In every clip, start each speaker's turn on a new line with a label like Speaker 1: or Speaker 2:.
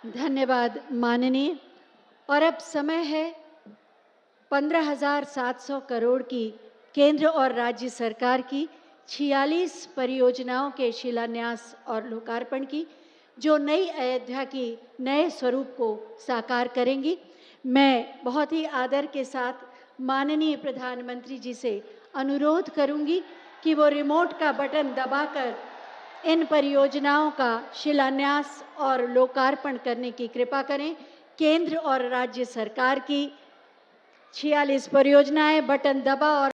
Speaker 1: धन्यवाद माननीय। और अब समय है 15,700 करोड़ की केंद्र और राज्य सरकार की 46 परियोजनाओं के शिलान्यास और लोकार्पण की, जो नई अयोध्या की नए स्वरूप को साकार करेंगी। मैं बहुत ही आदर के साथ माननीय प्रधानमंत्री जी से अनुरोध करूंगी कि वो रिमोट का बटन दबाकर इन परियोजनाओं का शिलान्यास और लोकार्पण करने की कृपा करें। केंद्र और राज्य सरकार की 46 परियोजनाएं, बटन दबा और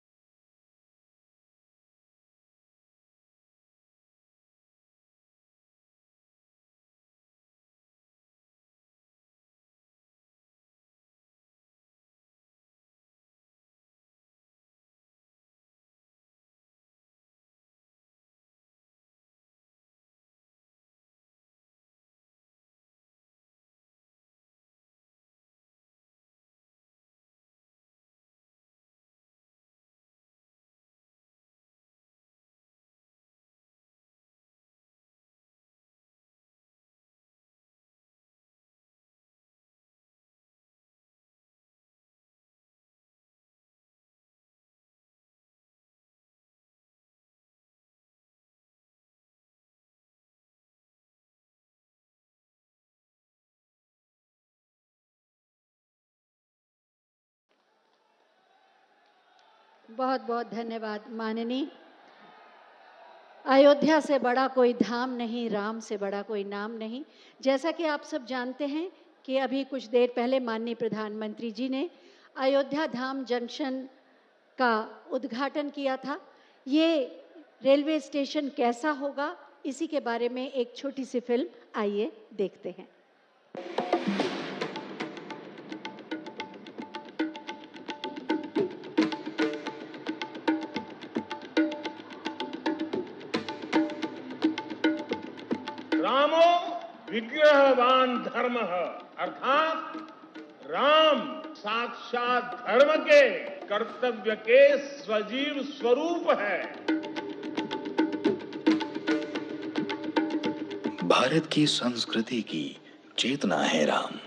Speaker 1: बहुत बहुत धन्यवाद माननीय। अयोध्या से बड़ा कोई धाम नहीं, राम से बड़ा कोई नाम नहीं। जैसा कि आप सब जानते हैं कि अभी कुछ देर पहले माननीय प्रधानमंत्री जी ने अयोध्या धाम जंक्शन का उद्घाटन किया था। ये रेलवे स्टेशन कैसा होगा, इसी के बारे में एक छोटी सी फिल्म आइए देखते हैं।
Speaker 2: रामो विग्रहवान धर्मः, अर्थात राम साक्षात धर्म के कर्तव्य के सजीव स्वरूप है।
Speaker 3: भारत की संस्कृति की चेतना है राम।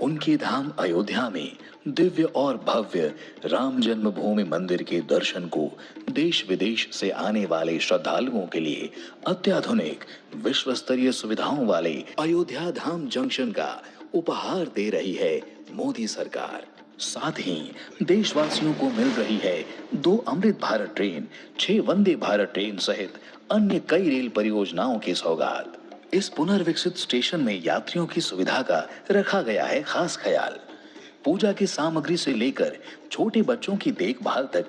Speaker 3: उनकी धाम अयोध्या में दिव्य और भव्य राम जन्मभूमि मंदिर के दर्शन को देश विदेश से आने वाले श्रद्धालुओं के लिए अत्याधुनिक विश्व स्तरीय सुविधाओं वाले अयोध्या धाम जंक्शन का उपहार दे रही है मोदी सरकार। साथ ही देशवासियों को मिल रही है 2 अमृत भारत ट्रेन, 6 वंदे भारत ट्रेन सहित अन्य कई रेल परियोजनाओं की सौगात। इस पुनर्विकसित स्टेशन में यात्रियों की सुविधा का रखा गया है खास ख्याल। पूजा की सामग्री से लेकर छोटे बच्चों की देखभाल तक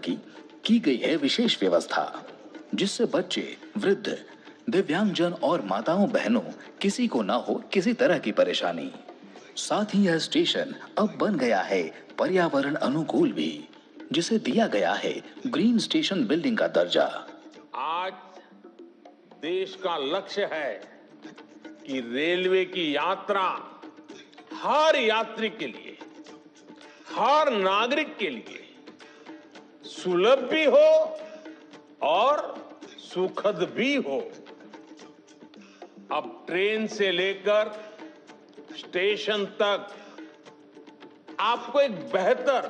Speaker 3: की गई है विशेष व्यवस्था, जिससे बच्चे, वृद्ध, दिव्यांगजन और माताओं बहनों किसी को न हो किसी तरह की परेशानी। साथ ही यह स्टेशन अब बन गया है पर्यावरण अनुकूल भी, जिसे दिया गया है ग्रीन स्टेशन बिल्डिंग का दर्जा।
Speaker 2: आज देश का लक्ष्य है कि रेलवे की यात्रा हर यात्री के लिए, हर नागरिक के लिए सुलभ भी हो और सुखद भी हो। अब ट्रेन से लेकर स्टेशन तक आपको एक बेहतर,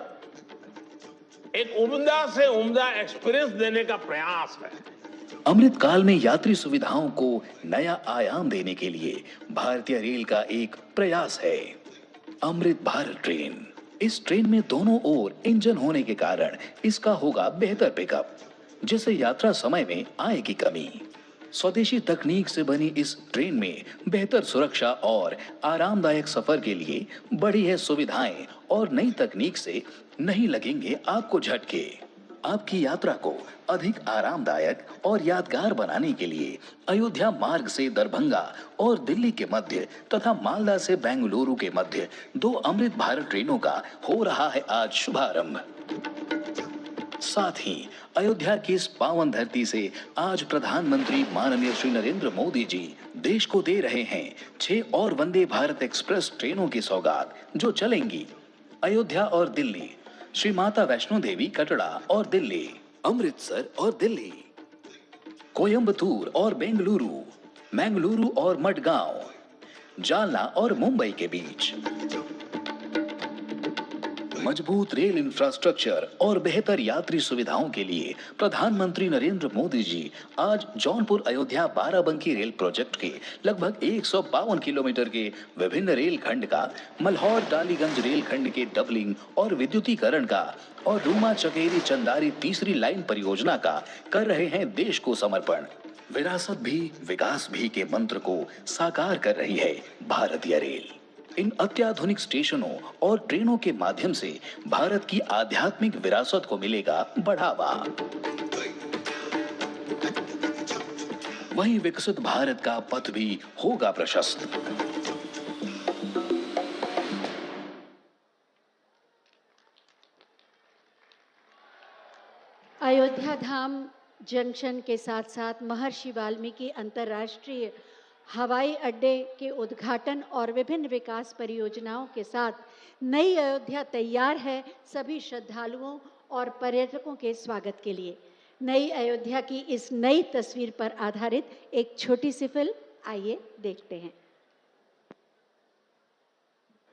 Speaker 2: एक उम्दा से उम्दा एक्सपीरियंस देने का प्रयास है।
Speaker 3: अमृत काल में यात्री सुविधाओं को नया आयाम देने के लिए भारतीय रेल का एक प्रयास है अमृत भारत ट्रेन। इस ट्रेन में दोनों ओर इंजन होने के कारण इसका होगा बेहतर पिकअप, जिससे यात्रा समय में आएगी कमी। स्वदेशी तकनीक से बनी इस ट्रेन में बेहतर सुरक्षा और आरामदायक सफर के लिए बढ़ी है सुविधाएं और नई तकनीक से नहीं लगेंगे आपको झटके। आपकी यात्रा को अधिक आरामदायक और यादगार बनाने के लिए अयोध्या मार्ग से दरभंगा और दिल्ली के मध्य तथा मालदा से बेंगलुरु के मध्य 2 अमृत भारत ट्रेनों का हो रहा है आज शुभारंभ। साथ ही अयोध्या की इस पावन धरती से आज प्रधानमंत्री माननीय श्री नरेंद्र मोदी जी देश को दे रहे हैं 6 और वंदे भारत एक्सप्रेस ट्रेनों की सौगात, जो चलेंगी अयोध्या और दिल्ली, श्री माता वैष्णो देवी कटरा और दिल्ली, अमृतसर और दिल्ली, कोयंबटूर और बेंगलुरु, मंगलुरु और मडगांव, जालना और मुंबई के बीच। मजबूत रेल इंफ्रास्ट्रक्चर और बेहतर यात्री सुविधाओं के लिए प्रधानमंत्री नरेंद्र मोदी जी आज जौनपुर अयोध्या बाराबंकी रेल प्रोजेक्ट के लगभग 152 किलोमीटर के विभिन्न रेल खंड का, मल्हौर डालीगंज रेल खंड के डबलिंग और विद्युतीकरण का और रूमा चकेरी चंदारी तीसरी लाइन परियोजना का कर रहे हैं देश को समर्पण। विरासत भी विकास भी के मंत्र को साकार कर रही है भारतीय रेल। इन अत्याधुनिक स्टेशनों और ट्रेनों के माध्यम से भारत की आध्यात्मिक विरासत को मिलेगा बढ़ावा। वहीं विकसित भारत का पथ भी होगा प्रशस्त।
Speaker 1: अयोध्या धाम जंक्शन के साथ साथ महर्षि वाल्मीकि अंतर्राष्ट्रीय हवाई अड्डे के उद्घाटन और विभिन्न विकास परियोजनाओं के साथ नई अयोध्या तैयार है सभी श्रद्धालुओं और पर्यटकों के स्वागत के लिए। नई अयोध्या की इस नई तस्वीर पर आधारित एक छोटी सी फिल्म, आइए देखते हैं।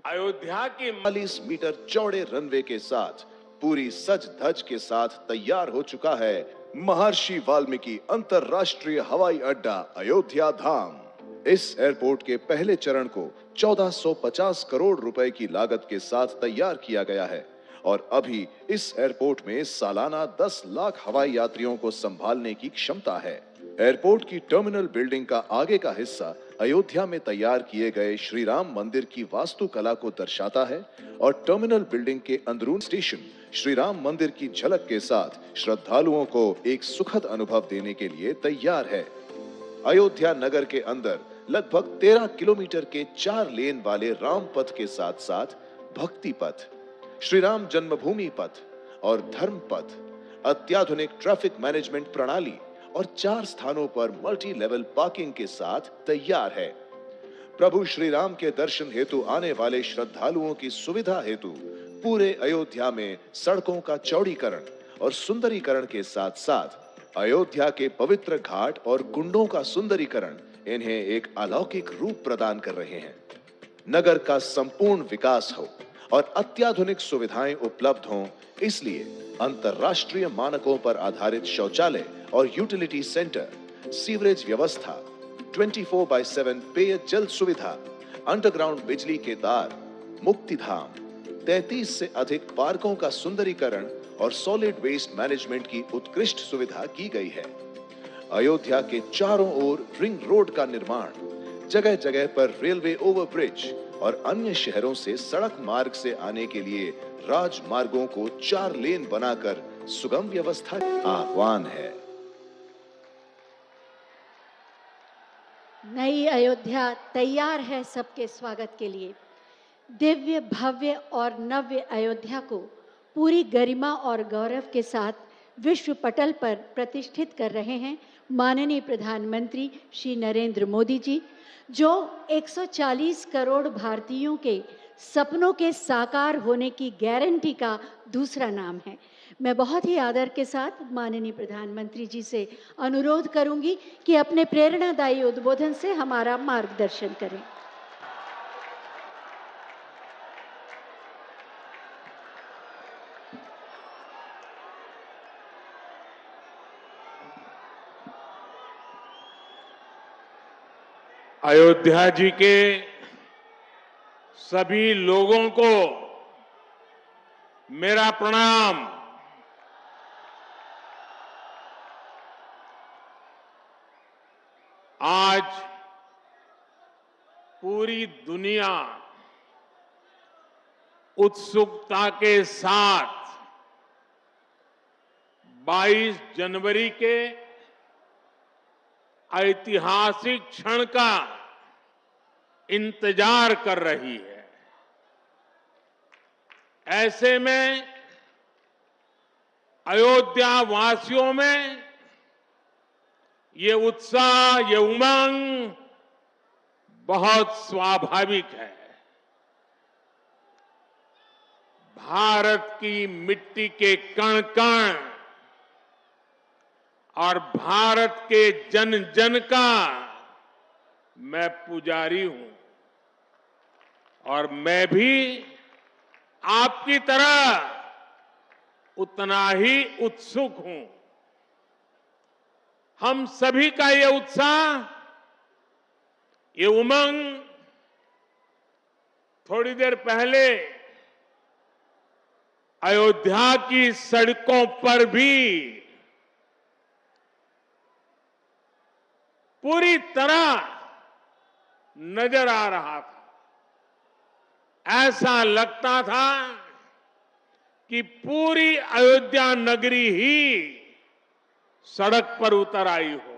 Speaker 4: अयोध्या के 40 मीटर चौड़े रनवे के साथ पूरी सज धज के साथ तैयार हो चुका है महर्षि वाल्मीकि अंतर्राष्ट्रीय हवाई अड्डा अयोध्या धाम। इस एयरपोर्ट के पहले चरण को 1450 करोड़ रुपए की लागत के साथ तैयार किया गया है और अभी इस एयरपोर्ट में सालाना 10 लाख हवाई यात्रियों को संभालने की क्षमता है। एयरपोर्ट की टर्मिनल बिल्डिंग का आगे का हिस्सा अयोध्या में तैयार किए गए श्री राम मंदिर की वास्तुकला को दर्शाता है और टर्मिनल बिल्डिंग के अंदरून स्टेशन श्री राम मंदिर की झलक के साथ श्रद्धालुओं को एक सुखद अनुभव देने के लिए तैयार है। अयोध्या नगर के अंदर लगभग 13 किलोमीटर के 4 लेन वाले राम पथ के साथ साथ भक्ति पथ, श्री राम जन्मभूमि पथ और धर्म पथ, अत्याधुनिक ट्रैफिक मैनेजमेंट प्रणाली और 4 स्थानों पर मल्टी लेवल पार्किंग के साथ तैयार है। प्रभु श्री राम के दर्शन हेतु आने वाले श्रद्धालुओं की सुविधा हेतु पूरे अयोध्या में सड़कों का चौड़ीकरण और सुंदरीकरण के साथ साथ अयोध्या के पवित्र घाट और कुंडों का सुंदरीकरण इन्हें एक अलौकिक रूप प्रदान कर रहे हैं। नगर का संपूर्ण विकास हो और अत्याधुनिक सुविधाएं उपलब्ध हों, इसलिए अंतर्राष्ट्रीय मानकों पर आधारित शौचालय और यूटिलिटी सेंटर, सीवरेज व्यवस्था, 24/7 पेय जल सुविधा, अंडरग्राउंड बिजली के तार, मुक्तिधाम, 33 से अधिक पार्कों का सुंदरीकरण और सॉलिड वेस्ट मैनेजमेंट की उत्कृष्ट सुविधा की गई है। अयोध्या के चारों ओर रिंग रोड का निर्माण, जगह जगह पर रेलवे ओवरब्रिज और अन्य शहरों से सड़क मार्ग से आने के लिए राजमार्गों को 4 लेन बनाकर सुगम व्यवस्था आह्वान है।
Speaker 1: नई अयोध्या तैयार है सबके स्वागत के लिए। दिव्य, भव्य और नव्य अयोध्या को पूरी गरिमा और गौरव के साथ विश्व पटल पर प्रतिष्ठित कर रहे हैं माननीय प्रधानमंत्री श्री नरेंद्र मोदी जी, जो 140 करोड़ भारतीयों के सपनों के साकार होने की गारंटी का दूसरा नाम है। मैं बहुत ही आदर के साथ माननीय प्रधानमंत्री जी से अनुरोध करूंगी कि अपने प्रेरणादायी उद्बोधन से हमारा मार्गदर्शन करें।
Speaker 2: अयोध्या जी के सभी लोगों को मेरा प्रणाम। आज पूरी दुनिया उत्सुकता के साथ 22 जनवरी के ऐतिहासिक क्षण का इंतजार कर रही है। ऐसे में अयोध्या वासियों में ये उत्साह, ये उमंग बहुत स्वाभाविक है। भारत की मिट्टी के कण कण और भारत के जन जन का मैं पुजारी हूं। और मैं भी आपकी तरह उतना ही उत्सुक हूं। हम सभी का ये उत्साह, ये उमंग थोड़ी देर पहले अयोध्या की सड़कों पर भी पूरी तरह नजर आ रहा था। ऐसा लगता था कि पूरी अयोध्या नगरी ही सड़क पर उतर आई हो।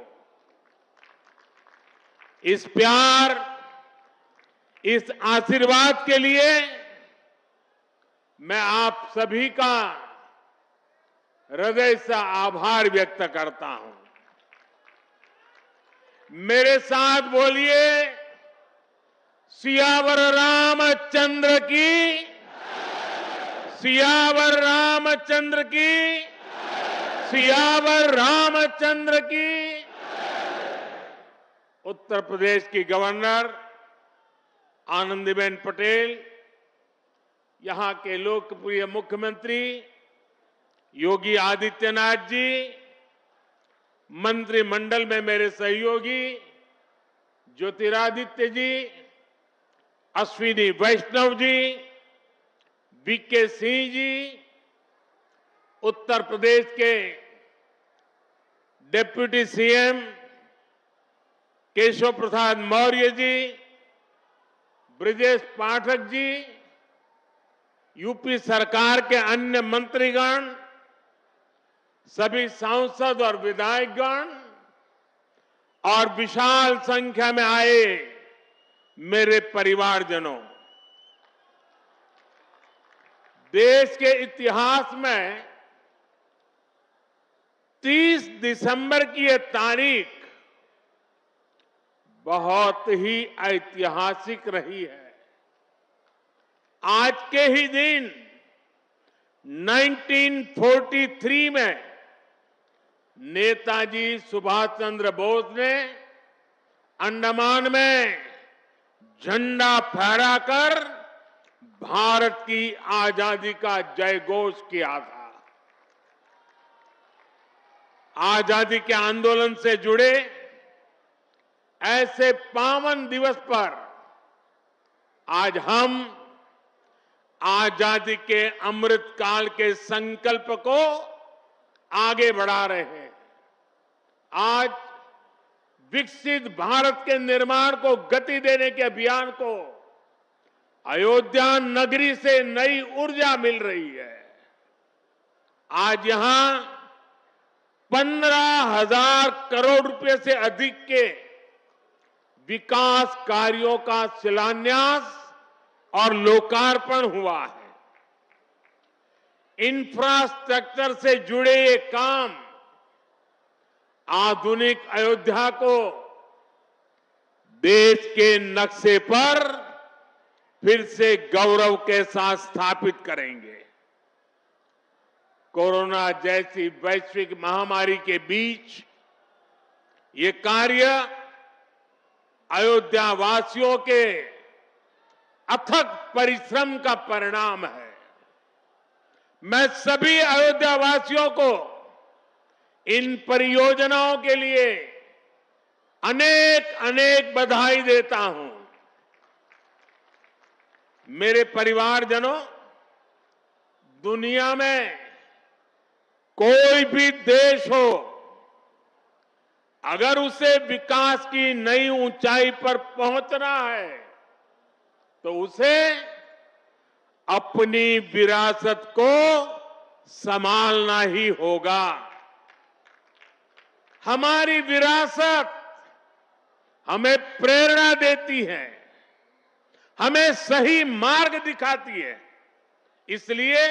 Speaker 2: इस प्यार, इस आशीर्वाद के लिए मैं आप सभी का हृदय से आभार व्यक्त करता हूं। मेरे साथ बोलिए, सियावर रामचंद्र की, सियावर रामचंद्र की, सियावर रामचंद्र की। उत्तर प्रदेश की गवर्नर आनंदीबेन पटेल, यहां के लोकप्रिय मुख्यमंत्री योगी आदित्यनाथ जी, मंत्रिमंडल में मेरे सहयोगी ज्योतिरादित्य जी, अश्विनी वैष्णव जी, वीके सिंह जी, उत्तर प्रदेश के deputy CM Keshav Prasad Maurya ji, Brajesh Pathak ji, UP सरकार के अन्य मंत्रीगण, सभी सांसद और विधायकगण और विशाल संख्या में आए मेरे परिवारजनों, देश के इतिहास में 30 दिसंबर की यह तारीख बहुत ही ऐतिहासिक रही है। आज के ही दिन 1943 में नेताजी सुभाष चंद्र बोस ने अंडमान में झंडा फहराकर भारत की आजादी का जयघोष किया था। आजादी के आंदोलन से जुड़े ऐसे पावन दिवस पर आज हम आजादी के अमृत काल के संकल्प को आगे बढ़ा रहे हैं। आज विकसित भारत के निर्माण को गति देने के अभियान को अयोध्या नगरी से नई ऊर्जा मिल रही है। आज यहां 15,000 करोड़ रुपए से अधिक के विकास कार्यों का शिलान्यास और लोकार्पण हुआ है। इंफ्रास्ट्रक्चर से जुड़े ये काम आधुनिक अयोध्या को देश के नक्शे पर फिर से गौरव के साथ स्थापित करेंगे। कोरोना जैसी वैश्विक महामारी के बीच ये कार्य अयोध्या वासियों के अथक परिश्रम का परिणाम है। मैं सभी अयोध्या वासियों को इन परियोजनाओं के लिए अनेक अनेक बधाई देता हूं। मेरे परिवारजनों, दुनिया में कोई भी देश हो, अगर उसे विकास की नई ऊंचाई पर पहुंचना है तो उसे अपनी विरासत को संभालना ही होगा। हमारी विरासत हमें प्रेरणा देती है, हमें सही मार्ग दिखाती है। इसलिए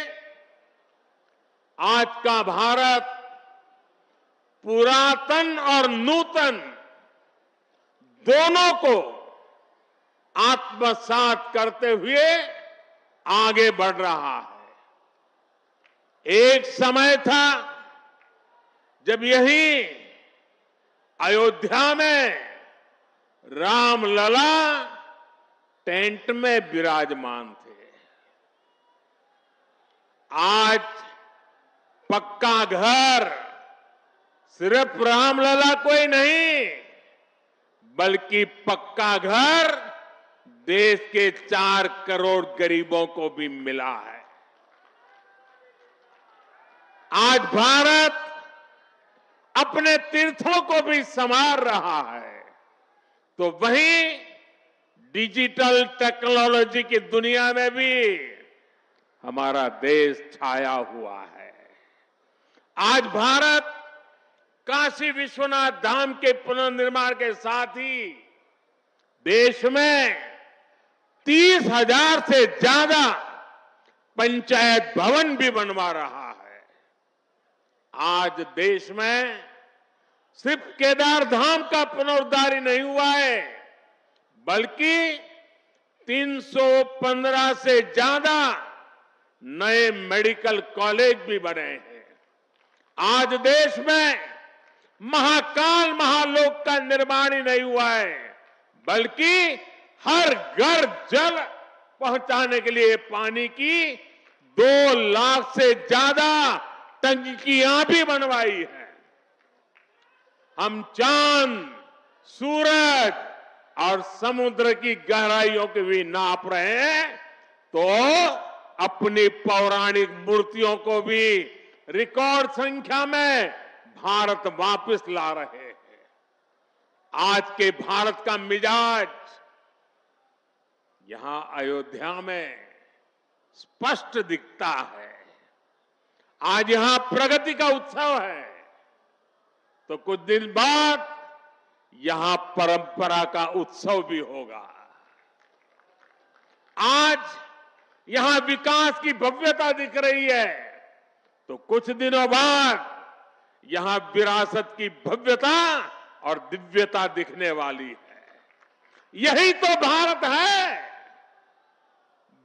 Speaker 2: आज का भारत पुरातन और नूतन दोनों को आत्मसात करते हुए आगे बढ़ रहा है। एक समय था जब यही अयोध्या में रामलला टेंट में विराजमान थे। आज पक्का घर सिर्फ रामलला को ही नहीं, बल्कि पक्का घर देश के 4 करोड़ गरीबों को भी मिला है। आज भारत अपने तीर्थों को भी संवार रहा है, तो वहीं डिजिटल टेक्नोलॉजी की दुनिया में भी हमारा देश छाया हुआ है। आज भारत काशी विश्वनाथ धाम के पुनर्निर्माण के साथ ही देश में 30,000 से ज्यादा पंचायत भवन भी बनवा रहा है। आज देश में सिर्फ केदार धाम का पुनरुद्धार ही नहीं हुआ है, बल्कि 315 से ज्यादा नए मेडिकल कॉलेज भी बने हैं। आज देश में महाकाल महालोक का निर्माण ही नहीं हुआ है, बल्कि हर घर जल पहुंचाने के लिए पानी की 2 लाख से ज्यादा टंकियां भी बनवाई है। हम चांद, सूरज और समुद्र की गहराइयों की भी नाप रहे हैं, तो अपनी पौराणिक मूर्तियों को भी रिकॉर्ड संख्या में भारत वापस ला रहे हैं। आज के भारत का मिजाज यहां अयोध्या में स्पष्ट दिखता है। आज यहां प्रगति का उत्सव है, तो कुछ दिन बाद यहां परंपरा का उत्सव भी होगा। आज यहां विकास की भव्यता दिख रही है, तो कुछ दिनों बाद यहां विरासत की भव्यता और दिव्यता दिखने वाली है। यही तो भारत है।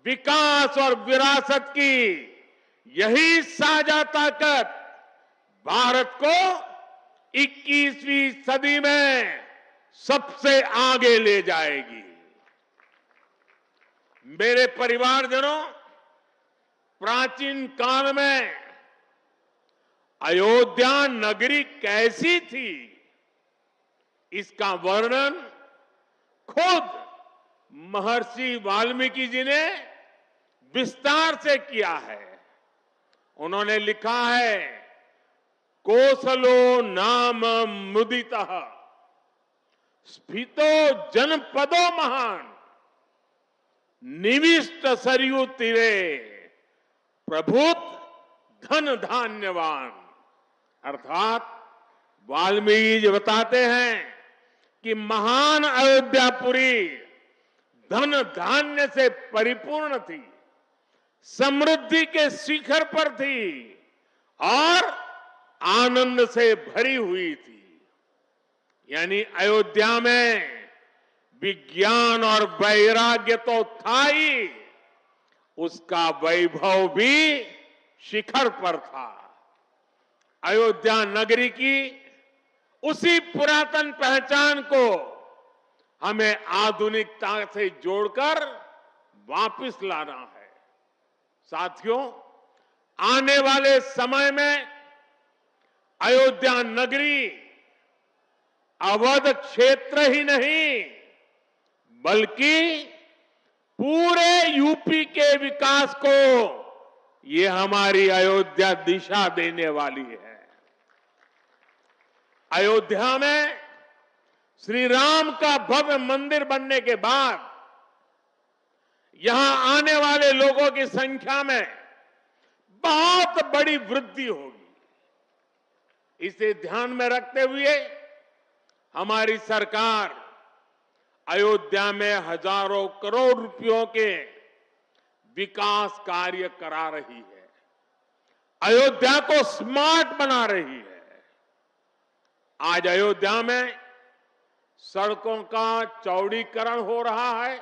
Speaker 2: विकास और विरासत की यही साझा ताकत भारत को 21वीं सदी में सबसे आगे ले जाएगी। मेरे परिवारजनों, प्राचीन काल में अयोध्या नगरी कैसी थी, इसका वर्णन खुद महर्षि वाल्मीकि जी ने विस्तार से किया है। उन्होंने लिखा है, कोसलो नाम मुदितः स्फीतो जनपदो महान निविष्ट सरयू तीरे प्रभुत धन धान्यवान। अर्थात वाल्मीकि जी बताते हैं कि महान अयोध्यापुरी धन धान्य से परिपूर्ण थी, समृद्धि के शिखर पर थी और आनंद से भरी हुई थी। यानी अयोध्या में विज्ञान और वैराग्य तो था ही, उसका वैभव भी शिखर पर था। अयोध्या नगरी की उसी पुरातन पहचान को हमें आधुनिकता से जोड़कर वापस लाना है। साथियों, आने वाले समय में अयोध्या नगरी अवध क्षेत्र ही नहीं, बल्कि पूरे यूपी के विकास को ये हमारी अयोध्या दिशा देने वाली है। अयोध्या में श्री राम का भव्य मंदिर बनने के बाद यहां आने वाले लोगों की संख्या में बहुत बड़ी वृद्धि होगी। इसे ध्यान में रखते हुए हमारी सरकार अयोध्या में हजारों करोड़ रुपयों के विकास कार्य करा रही है। अयोध्या को स्मार्ट बना रही है। आज अयोध्या में सड़कों का चौड़ीकरण हो रहा है,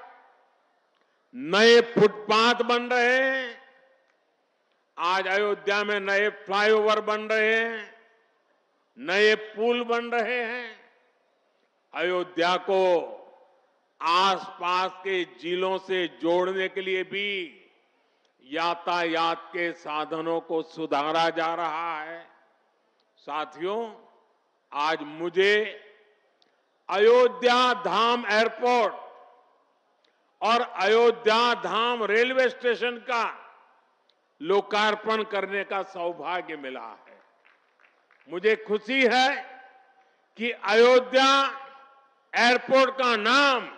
Speaker 2: नए फुटपाथ बन रहे हैं, आज अयोध्या में नए फ्लाईओवर बन रहे हैं, नए पुल बन रहे हैं। अयोध्या को आसपास के जिलों से जोड़ने के लिए भी यातायात के साधनों को सुधारा जा रहा है। साथियों, आज मुझे अयोध्या धाम एयरपोर्ट और अयोध्या धाम रेलवे स्टेशन का लोकार्पण करने का सौभाग्य मिला है। मुझे खुशी है कि अयोध्या एयरपोर्ट का नाम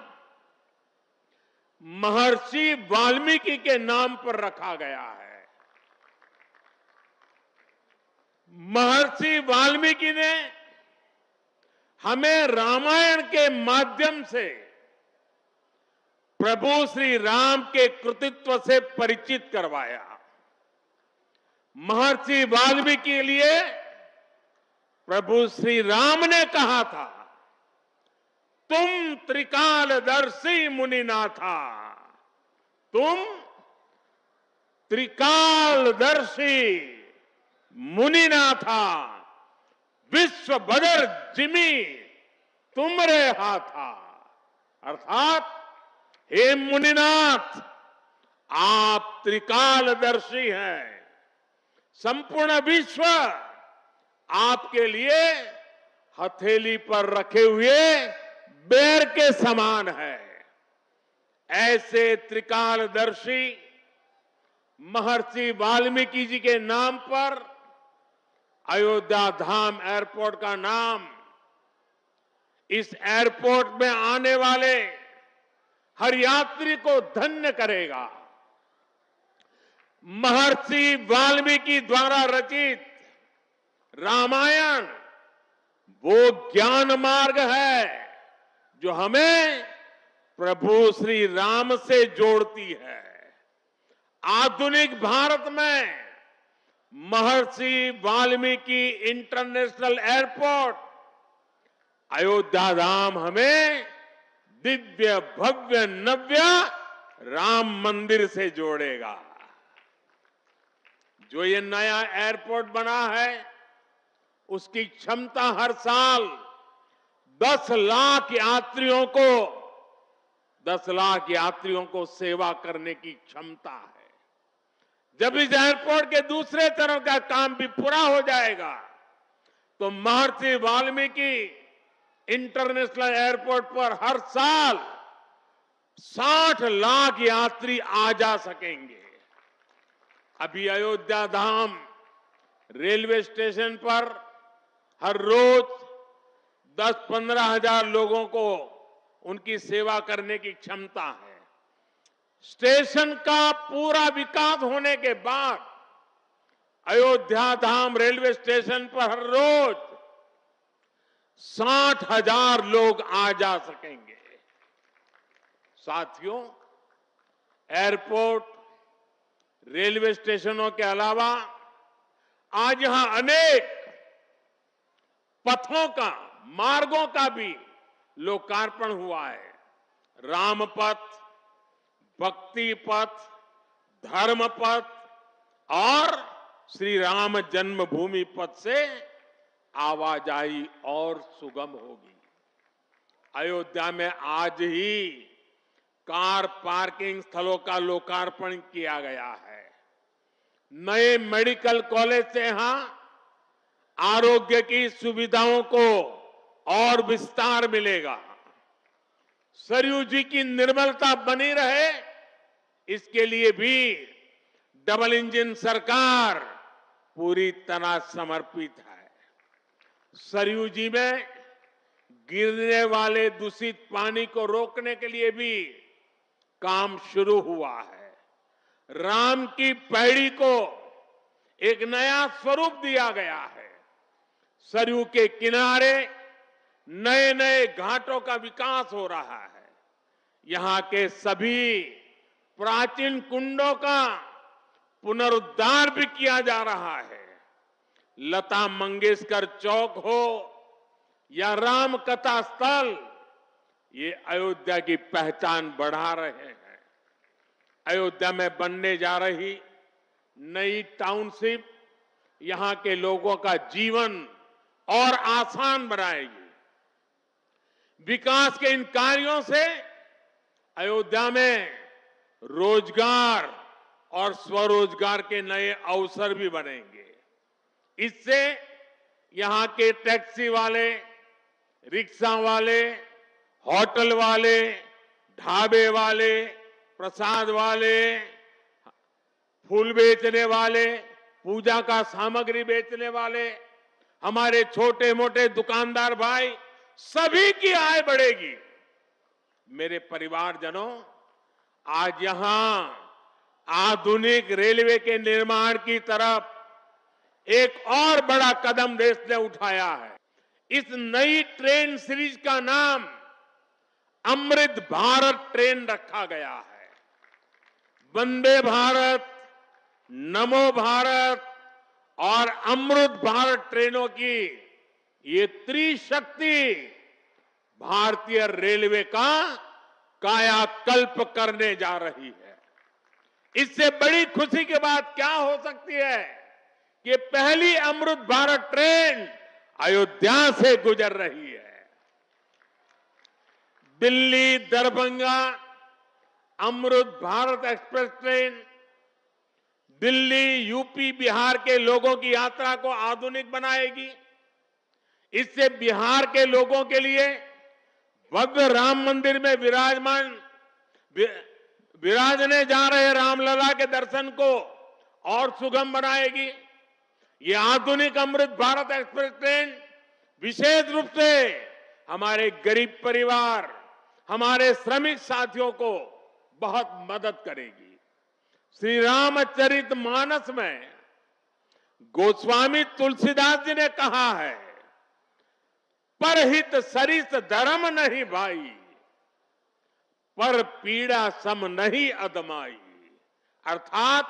Speaker 2: महर्षि वाल्मीकि के नाम पर रखा गया है। महर्षि वाल्मीकि ने हमें रामायण के माध्यम से प्रभु श्री राम के कृतित्व से परिचित करवाया। महर्षि वाल्मीकि के लिए प्रभु श्री राम ने कहा था, तुम त्रिकालदर्शी मुनिनाथा, तुम त्रिकालदर्शी मुनिनाथा, विश्व बदर जिमी तुमरे हाथा। अर्थात हे मुनिनाथ, आप त्रिकालदर्शी हैं। संपूर्ण विश्व आपके लिए हथेली पर रखे हुए बेर के समान है। ऐसे त्रिकालदर्शी महर्षि वाल्मीकि जी के नाम पर अयोध्या धाम एयरपोर्ट का नाम इस एयरपोर्ट में आने वाले हर यात्री को धन्य करेगा। महर्षि वाल्मीकि द्वारा रचित रामायण वो ज्ञान मार्ग है जो हमें प्रभु श्री राम से जोड़ती है। आधुनिक भारत में महर्षि वाल्मीकि इंटरनेशनल एयरपोर्ट अयोध्या धाम हमें दिव्य भव्य नव्य राम मंदिर से जोड़ेगा। जो ये नया एयरपोर्ट बना है उसकी क्षमता हर साल 10 लाख यात्रियों को सेवा करने की क्षमता है। जब इस एयरपोर्ट के दूसरे चरण का काम भी पूरा हो जाएगा तो महर्षि वाल्मीकि इंटरनेशनल एयरपोर्ट पर हर साल 60 लाख यात्री आ जा सकेंगे। अभी अयोध्या धाम रेलवे स्टेशन पर हर रोज 10-15 हजार लोगों को उनकी सेवा करने की क्षमता है। स्टेशन का पूरा विकास होने के बाद अयोध्या धाम रेलवे स्टेशन पर हर रोज 60,000 लोग आ जा सकेंगे। साथियों, एयरपोर्ट, रेलवे स्टेशनों के अलावा आज यहां अनेक पथों का, मार्गों का भी लोकार्पण हुआ है। राम पथ, भक्ति पथ, धर्म पथ और श्री राम जन्मभूमि पथ से आवाजाही और सुगम होगी। अयोध्या में आज ही कार पार्किंग स्थलों का लोकार्पण किया गया है। नए मेडिकल कॉलेज से यहां आरोग्य की सुविधाओं को और विस्तार मिलेगा। सरयू जी की निर्मलता बनी रहे, इसके लिए भी डबल इंजन सरकार पूरी तरह समर्पित है। सरयू जी में गिरने वाले दूषित पानी को रोकने के लिए भी काम शुरू हुआ है। राम की पैड़ी को एक नया स्वरूप दिया गया है। सरयू के किनारे नए नए घाटों का विकास हो रहा है। यहां के सभी प्राचीन कुंडों का पुनरुद्धार भी किया जा रहा है। लता मंगेशकर चौक हो या राम कथा स्थल, ये अयोध्या की पहचान बढ़ा रहे हैं। अयोध्या में बनने जा रही नई टाउनशिप यहां के लोगों का जीवन और आसान बनाएगी। विकास के इन कार्यों से अयोध्या में रोजगार और स्वरोजगार के नए अवसर भी बनेंगे। इससे यहां के टैक्सी वाले, रिक्शा वाले, होटल वाले, ढाबे वाले, प्रसाद वाले, फूल बेचने वाले, पूजा का सामग्री बेचने वाले, हमारे छोटे मोटे दुकानदार भाई, सभी की आय बढ़ेगी। मेरे परिवारजनों, आज यहां आधुनिक रेलवे के निर्माण की तरफ एक और बड़ा कदम देश ने उठाया है। इस नई ट्रेन सीरीज का नाम अमृत भारत ट्रेन रखा गया है। वंदे भारत, नमो भारत और अमृत भारत ट्रेनों की ये त्रिशक्ति भारतीय रेलवे का कायाकल्प करने जा रही है। इससे बड़ी खुशी की बात क्या हो सकती है कि पहली अमृत भारत ट्रेन अयोध्या से गुजर रही है। Delhi Darbhanga Amrit Bharat express train Delhi, UP, Bihar के लोगों की यात्रा को आधुनिक बनाएगी। इससे बिहार के लोगों के लिए भव्य राम मंदिर में विराजने जा रहे रामलला के दर्शन को और सुगम बनाएगी। ये आधुनिक अमृत भारत एक्सप्रेस ट्रेन विशेष रूप से हमारे गरीब परिवार, हमारे श्रमिक साथियों को बहुत मदद करेगी। श्री रामचरित मानस में गोस्वामी तुलसीदास जी ने कहा है, परहित सरिस धर्म नहीं भाई, पर पीड़ा सम नहीं अदमाई। अर्थात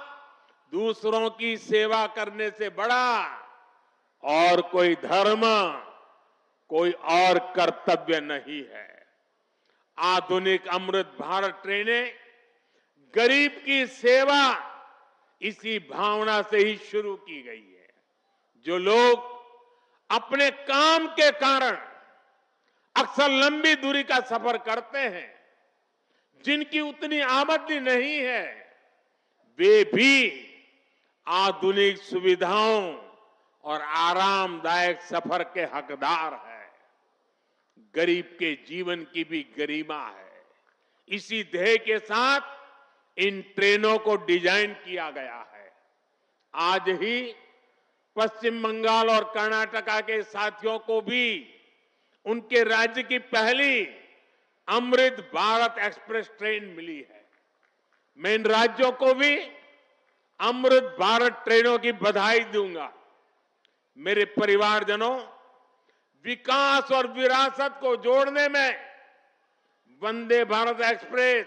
Speaker 2: दूसरों की सेवा करने से बड़ा और कोई धर्म, कोई और कर्तव्य नहीं है। आधुनिक अमृत भारत ट्रेनें गरीब की सेवा इसी भावना से ही शुरू की गई है। जो लोग अपने काम के कारण अक्सर लंबी दूरी का सफर करते हैं, जिनकी उतनी आमदनी नहीं है, वे भी आधुनिक सुविधाओं और आरामदायक सफर के हकदार हैं। गरीब के जीवन की भी गरिमा है। इसी ध्येय के साथ इन ट्रेनों को डिजाइन किया गया है। आज ही पश्चिम बंगाल और कर्नाटका के साथियों को भी उनके राज्य की पहली अमृत भारत एक्सप्रेस ट्रेन मिली है। मैं इन राज्यों को भी अमृत भारत ट्रेनों की बधाई दूंगा। मेरे परिवारजनों, विकास और विरासत को जोड़ने में वंदे भारत एक्सप्रेस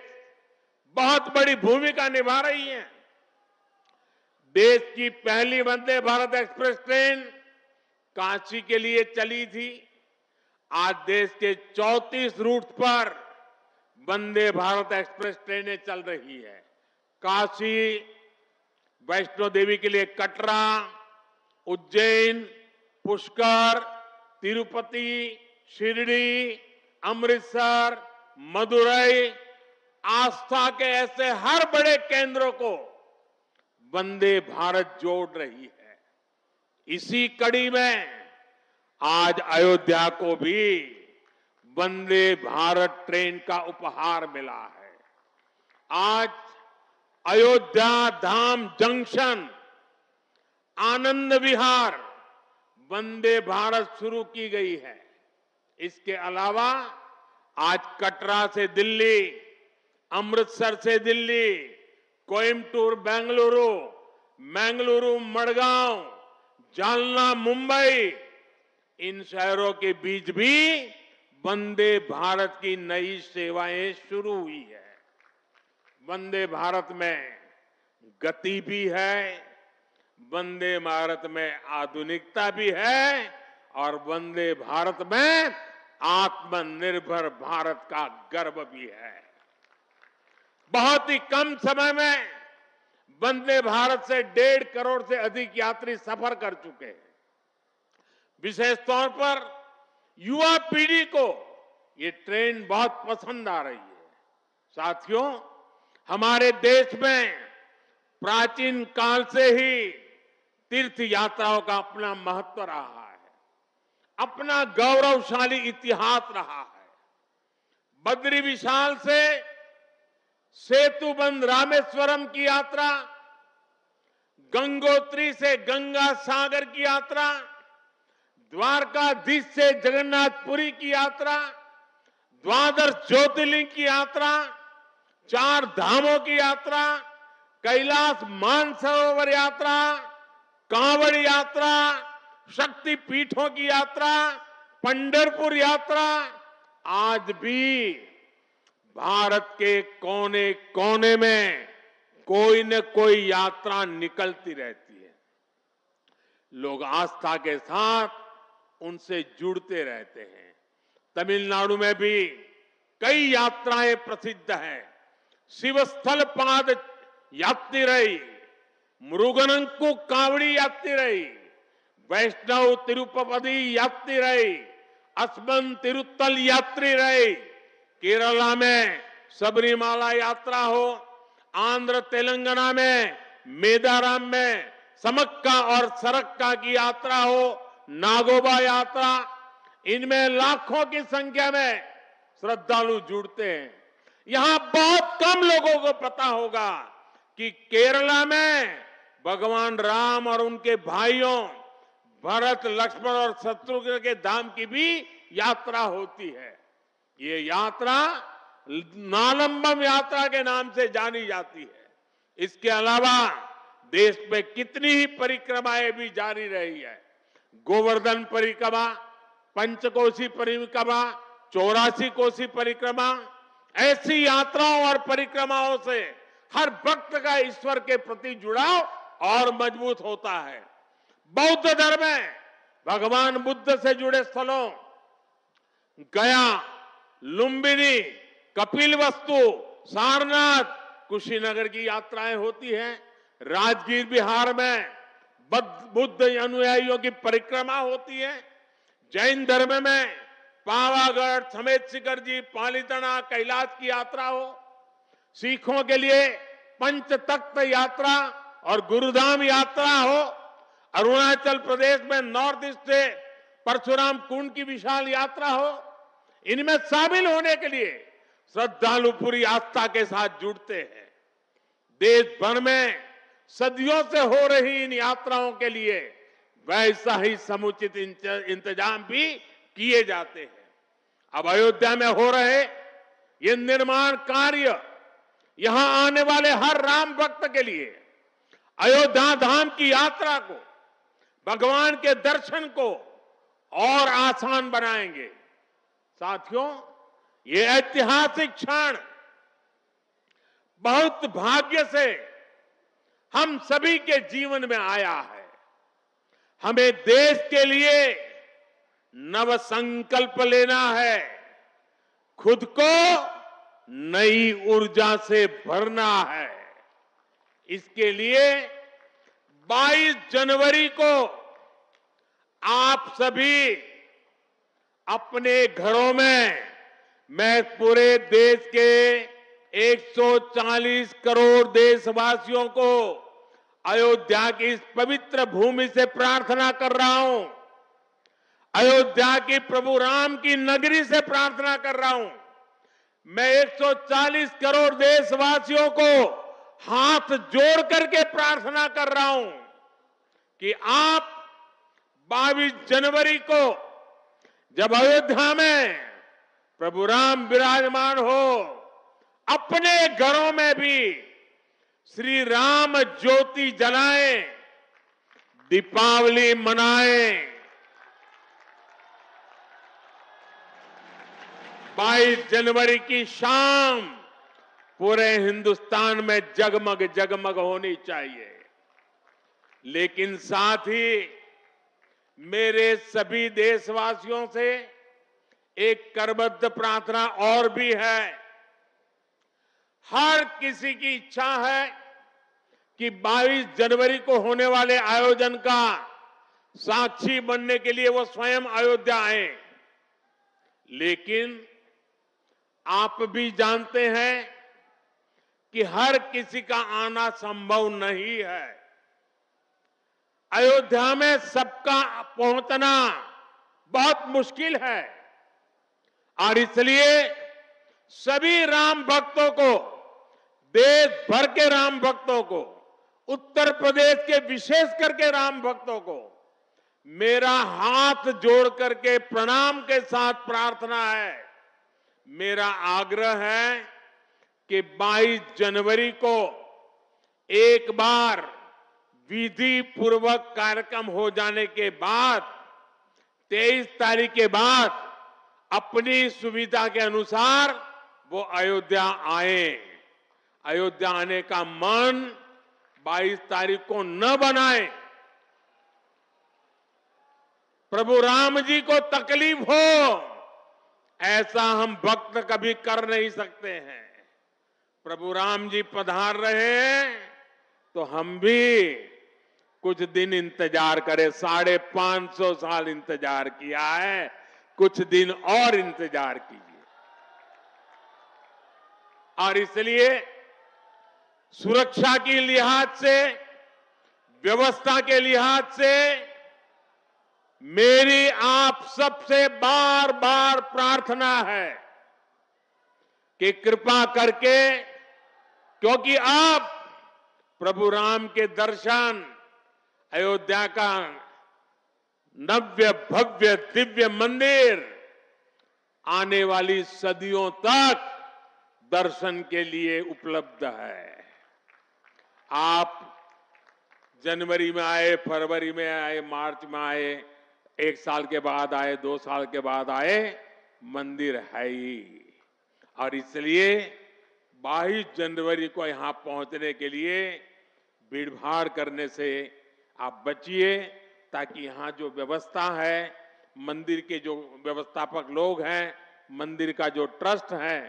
Speaker 2: बहुत बड़ी भूमिका निभा रही है। देश की पहली वंदे भारत एक्सप्रेस ट्रेन काशी के लिए चली थी। आज देश के 34 रूट पर वंदे भारत एक्सप्रेस ट्रेनें चल रही है। काशी, वैष्णो देवी के लिए कटरा, उज्जैन, पुष्कर, तिरुपति, शिरडी, अमृतसर, मदुरई, आस्था के ऐसे हर बड़े केंद्रों को वंदे भारत जोड़ रही है। इसी कड़ी में आज अयोध्या को भी वंदे भारत ट्रेन का उपहार मिला है। आज अयोध्या धाम जंक्शन, आनंद विहार वंदे भारत शुरू की गई है। इसके अलावा आज कटरा से दिल्ली, अमृतसर से दिल्ली, कोयम्बटूर बेंगलुरु, मंगलुरु मडगांव, जालना मुंबई, इन शहरों के बीच भी वंदे भारत की नई सेवाएं शुरू हुई है। वंदे भारत में गति भी है, वंदे भारत में आधुनिकता भी है और वंदे भारत में आत्मनिर्भर भारत का गर्व भी है। बहुत ही कम समय में वंदे भारत से 1.5 करोड़ से अधिक यात्री सफर कर चुके हैं। विशेष तौर पर युवा पीढ़ी को ये ट्रेन बहुत पसंद आ रही है। साथियों, हमारे देश में प्राचीन काल से ही तीर्थ यात्राओं का अपना महत्व रहा है, अपना गौरवशाली इतिहास रहा है। बद्री विशाल से सेतुबंध रामेश्वरम की यात्रा, गंगोत्री से गंगा सागर की यात्रा, द्वारकाधीश से जगन्नाथपुरी की यात्रा, द्वादश ज्योतिर्लिंग की यात्रा, 4 धामों की यात्रा, कैलाश मानसरोवर यात्रा, कांवड़ यात्रा, शक्ति पीठों की यात्रा, पंढरपुर यात्रा, आज भी भारत के कोने कोने में कोई न कोई यात्रा निकलती रहती है। लोग आस्था के साथ उनसे जुड़ते रहते हैं। तमिलनाडु में भी कई यात्राएं प्रसिद्ध हैं। शिवस्थल पाद यात्रिरई, मुरुगनंकु कावड़ी यात्रिरई, वैष्णव तिरुपति यात्रिरई, अस्मन तिरुत्तल यात्रिरई, केरला में सबरीमाला यात्रा हो, आंध्र तेलंगाना में मेदाराम में समक्का और सरक्का की यात्रा हो, नागोबा यात्रा, इनमें लाखों की संख्या में श्रद्धालु जुड़ते हैं। यहां बहुत कम लोगों को पता होगा कि केरला में भगवान राम और उनके भाइयों भरत, लक्ष्मण और शत्रुघ्न के धाम की भी यात्रा होती है। ये यात्रा नालंबम यात्रा के नाम से जानी जाती है। इसके अलावा देश में कितनी ही परिक्रमाएं भी जारी रही है। गोवर्धन परिक्रमा, पंचकोशी परिक्रमा, 84 कोसी परिक्रमा, ऐसी यात्राओं और परिक्रमाओं से हर भक्त का ईश्वर के प्रति जुड़ाव और मजबूत होता है। बौद्ध धर्म में भगवान बुद्ध से जुड़े स्थलों गया, लुम्बिनी, कपिलवस्तु, सारनाथ, कुशीनगर की यात्राएं होती हैं। राजगीर बिहार में बुद्ध अनुयायियों की परिक्रमा होती है। जैन धर्म में पावागढ़, समेत शिखर जी, पालीताना, कैलाश की यात्रा हो। सिखों के लिए पंच तख्त यात्रा और गुरुधाम यात्रा हो। अरुणाचल प्रदेश में नॉर्थ ईस्ट से परशुराम कुंड की विशाल यात्रा हो। इनमें शामिल होने के लिए श्रद्धालु पूरी आस्था के साथ जुड़ते हैं। देश भर में सदियों से हो रही इन यात्राओं के लिए वैसा ही समुचित इंतजाम भी किए जाते हैं। अब अयोध्या में हो रहे ये निर्माण कार्य यहां आने वाले हर राम भक्त के लिए अयोध्या धाम की यात्रा को, भगवान के दर्शन को और आसान बनाएंगे। साथियों, ये ऐतिहासिक क्षण बहुत भाग्य से हम सभी के जीवन में आया है। हमें देश के लिए नव संकल्प लेना है, खुद को नई ऊर्जा से भरना है। इसके लिए 22 जनवरी को आप सभी अपने घरों में, मैं पूरे देश के 140 करोड़ देशवासियों को अयोध्या की इस पवित्र भूमि से प्रार्थना कर रहा हूं। अयोध्या की प्रभु राम की नगरी से प्रार्थना कर रहा हूं। मैं 140 करोड़ देशवासियों को हाथ जोड़ करके प्रार्थना कर रहा हूं कि आप 22 जनवरी को जब अयोध्या में प्रभु राम विराजमान हो, अपने घरों में भी श्री राम ज्योति जलाएं, दीपावली मनाएं। 22 जनवरी की शाम पूरे हिंदुस्तान में जगमग जगमग होनी चाहिए। लेकिन साथ ही मेरे सभी देशवासियों से एक करबद्ध प्रार्थना और भी है। हर किसी की इच्छा है कि 22 जनवरी को होने वाले आयोजन का साक्षी बनने के लिए वो स्वयं अयोध्या आए। लेकिन आप भी जानते हैं कि हर किसी का आना संभव नहीं है। अयोध्या में सबका पहुंचना बहुत मुश्किल है और इसलिए सभी राम भक्तों को, देश भर के राम भक्तों को, उत्तर प्रदेश के विशेष करके राम भक्तों को मेरा हाथ जोड़ करके प्रणाम के साथ प्रार्थना है, मेरा आग्रह है कि 22 जनवरी को एक बार विधि पूर्वक कार्यक्रम हो जाने के बाद 23 तारीख के बाद अपनी सुविधा के अनुसार वो अयोध्या आए। अयोध्या आने का मन 22 तारीख को न बनाए। प्रभु राम जी को तकलीफ हो ऐसा हम भक्त कभी कर नहीं सकते हैं। प्रभु राम जी पधार रहे हैं तो हम भी कुछ दिन इंतजार करें। 550 साल इंतजार किया है, कुछ दिन और इंतजार कीजिए। और इसलिए सुरक्षा के लिहाज से, व्यवस्था के लिहाज से मेरी आप सबसे बार बार प्रार्थना है कि कृपा करके, क्योंकि आप प्रभु राम के दर्शन, अयोध्या का नव्य भव्य दिव्य मंदिर आने वाली सदियों तक दर्शन के लिए उपलब्ध है। आप जनवरी में आए, फरवरी में आए, मार्च में आए, 1 साल के बाद आए, 2 साल के बाद आए, मंदिर है ही। और इसलिए 22 जनवरी को यहां पहुंचने के लिए भीड़भाड़ करने से आप बचिए, ताकि यहां जो व्यवस्था है, मंदिर के जो व्यवस्थापक लोग हैं, मंदिर का जो ट्रस्ट है,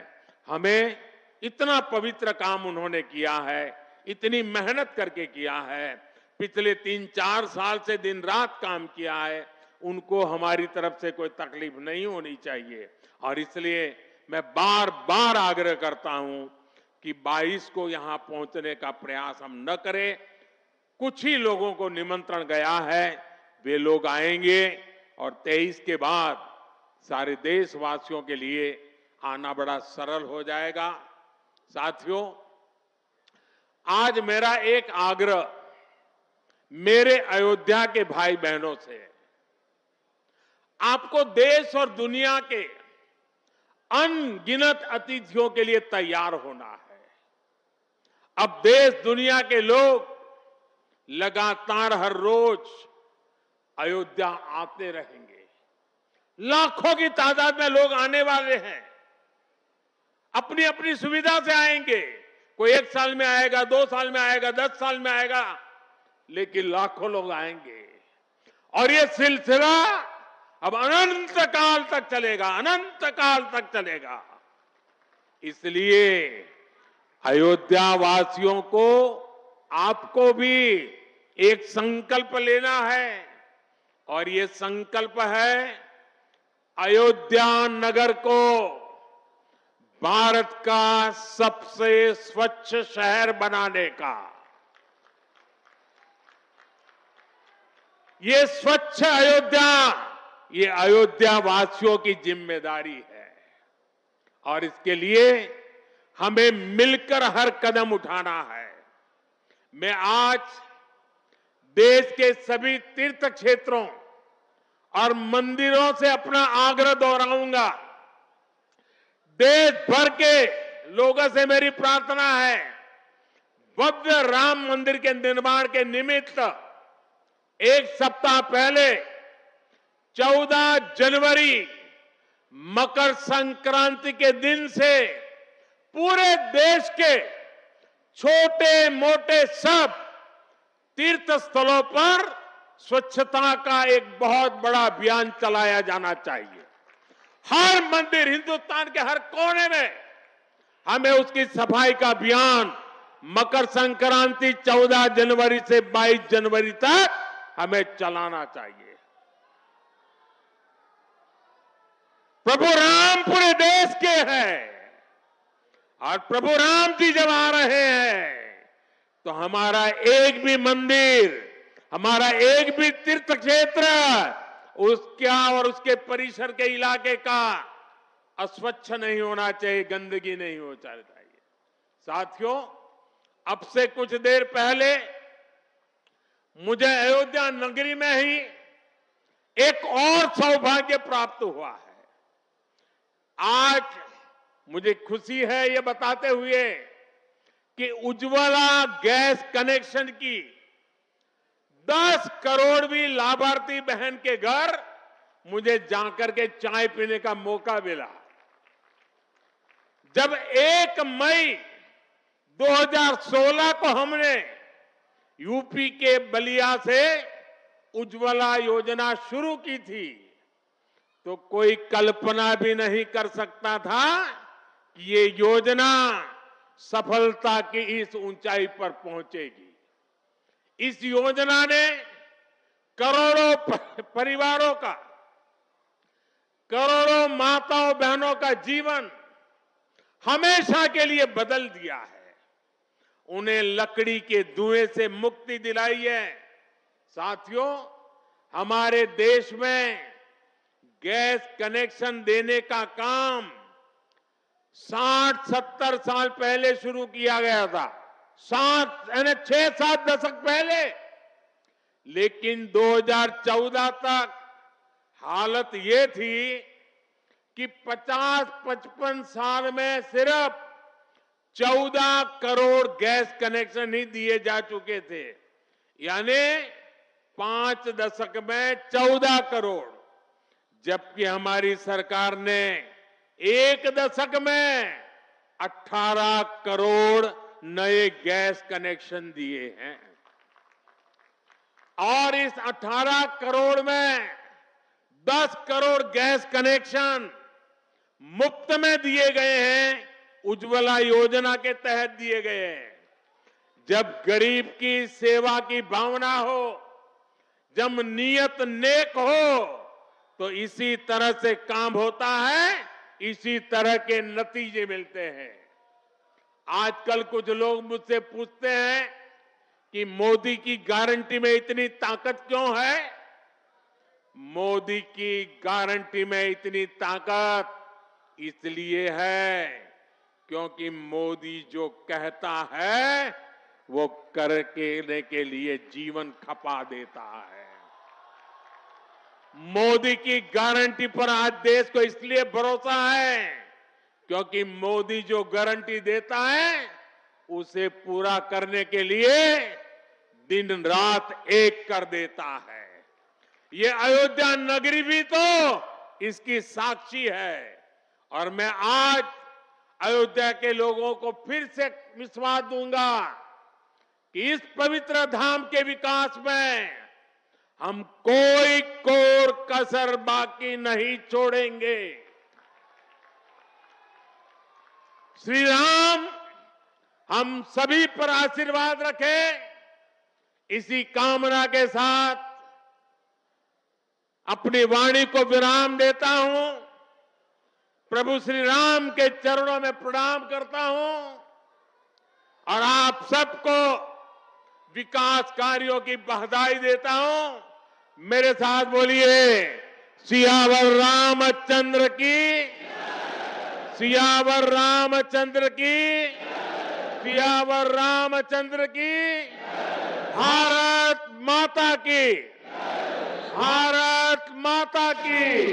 Speaker 2: हमें इतना पवित्र काम उन्होंने किया है, इतनी मेहनत करके किया है, पिछले 3-4 साल से दिन रात काम किया है, उनको हमारी तरफ से कोई तकलीफ नहीं होनी चाहिए। और इसलिए मैं बार बार आग्रह करता हूं कि 22 को यहां पहुंचने का प्रयास हम न करें। कुछ ही लोगों को निमंत्रण गया है, वे लोग आएंगे और 23 के बाद सारे देशवासियों के लिए आना बड़ा सरल हो जाएगा। साथियों, आज मेरा एक आग्रह मेरे अयोध्या के भाई बहनों से है। आपको देश और दुनिया के अनगिनत अतिथियों के लिए तैयार होना है। अब देश दुनिया के लोग लगातार हर रोज अयोध्या आते रहेंगे। लाखों की तादाद में लोग आने वाले हैं, अपनी अपनी सुविधा से आएंगे। कोई 1 साल में आएगा, 2 साल में आएगा, 10 साल में आएगा, लेकिन लाखों लोग आएंगे। और ये सिलसिला अब अनंत काल तक चलेगा, अनंत काल तक चलेगा। इसलिए अयोध्या वासियों को, आपको भी एक संकल्प लेना है, और ये संकल्प है अयोध्या नगर को भारत का सबसे स्वच्छ शहर बनाने का। ये स्वच्छ अयोध्या, ये अयोध्या वासियों की जिम्मेदारी है, और इसके लिए हमें मिलकर हर कदम उठाना है। मैं आज देश के सभी तीर्थ क्षेत्रों और मंदिरों से अपना आग्रह दोहराऊंगा। देश भर के लोगों से मेरी प्रार्थना है, भव्य राम मंदिर के निर्माण के निमित्त 1 सप्ताह पहले 14 जनवरी मकर संक्रांति के दिन से पूरे देश के छोटे मोटे सब तीर्थ स्थलों पर स्वच्छता का एक बहुत बड़ा अभियान चलाया जाना चाहिए। हर मंदिर, हिंदुस्तान के हर कोने में हमें उसकी सफाई का अभियान मकर संक्रांति 14 जनवरी से 22 जनवरी तक हमें चलाना चाहिए। प्रभु राम पूरे देश के हैं, और प्रभु राम जी जब आ रहे हैं तो हमारा एक भी मंदिर, हमारा एक भी तीर्थ क्षेत्र उसका और उसके परिसर के इलाके का अस्वच्छ नहीं होना चाहिए, गंदगी नहीं होना चाहिए। साथियों, अब से कुछ देर पहले मुझे अयोध्या नगरी में ही एक और सौभाग्य प्राप्त हुआ है। आज मुझे खुशी है ये बताते हुए कि उज्ज्वला गैस कनेक्शन की 10 करोड़वीं लाभार्थी बहन के घर मुझे जाकर के चाय पीने का मौका मिला। जब 1 मई 2016 को हमने यूपी के बलिया से उज्ज्वला योजना शुरू की थी तो कोई कल्पना भी नहीं कर सकता था कि ये योजना सफलता की इस ऊंचाई पर पहुंचेगी। इस योजना ने करोड़ों परिवारों का, करोड़ों माताओं बहनों का जीवन हमेशा के लिए बदल दिया है। उन्हें लकड़ी के धुएं से मुक्ति दिलाई है। साथियों, हमारे देश में गैस कनेक्शन देने का काम 60-70 साल पहले शुरू किया गया था, 6-7 दशक पहले। लेकिन 2014 तक हालत ये थी कि 50-55 साल में सिर्फ 14 करोड़ गैस कनेक्शन ही दिए जा चुके थे, यानी 5 दशक में 14 करोड़, जबकि हमारी सरकार ने 1 दशक में 18 करोड़ नए गैस कनेक्शन दिए हैं। और इस 18 करोड़ में 10 करोड़ गैस कनेक्शन मुफ्त में दिए गए हैं, उज्ज्वला योजना के तहत दिए गए हैं। जब गरीब की सेवा की भावना हो, जब नियत नेक हो, तो इसी तरह से काम होता है, इसी तरह के नतीजे मिलते हैं। आजकल कुछ लोग मुझसे पूछते हैं कि मोदी की गारंटी में इतनी ताकत क्यों है? मोदी की गारंटी में इतनी ताकत इसलिए है क्योंकि मोदी जो कहता है वो करने के लिए जीवन खपा देता है। मोदी की गारंटी पर आज देश को इसलिए भरोसा है क्योंकि मोदी जो गारंटी देता है उसे पूरा करने के लिए दिन रात एक कर देता है। ये अयोध्या नगरी भी तो इसकी साक्षी है। और मैं आज अयोध्या के लोगों को फिर से विश्वास दूंगा कि इस पवित्र धाम के विकास में हम कोई कोर कसर बाकी नहीं छोड़ेंगे। श्री राम हम सभी पर आशीर्वाद रखें, इसी कामना के साथ अपनी वाणी को विराम देता हूं। प्रभु श्री राम के चरणों में प्रणाम करता हूं और आप सबको विकास कार्यों की बधाई देता हूं। मेरे साथ बोलिए, सियावर रामचंद्र की, सियावर रामचंद्र की, सियावर रामचंद्र की। भारत माता की, भारत माता की,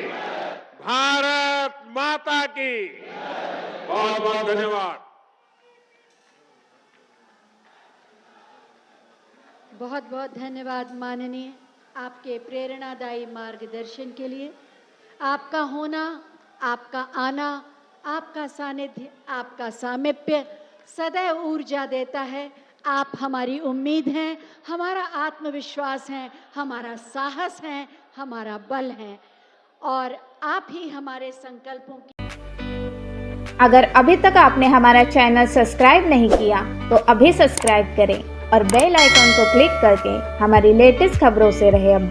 Speaker 2: भारत माता की। बहुत बहुत धन्यवाद।
Speaker 1: बहुत बहुत धन्यवाद माननीय, आपके प्रेरणादायी मार्गदर्शन के लिए। आपका होना, आपका आना, आपका सानिध्य, आपका सामीप्य सदैव ऊर्जा देता है। आप हमारी उम्मीद हैं, हमारा आत्मविश्वास है, हमारा साहस है, हमारा बल है और आप ही हमारे संकल्पों की।
Speaker 5: अगर अभी तक आपने हमारा चैनल सब्सक्राइब नहीं किया तो अभी सब्सक्राइब करें और बेल आइकन को क्लिक करके हमारी लेटेस्ट खबरों से रहे अपडेट।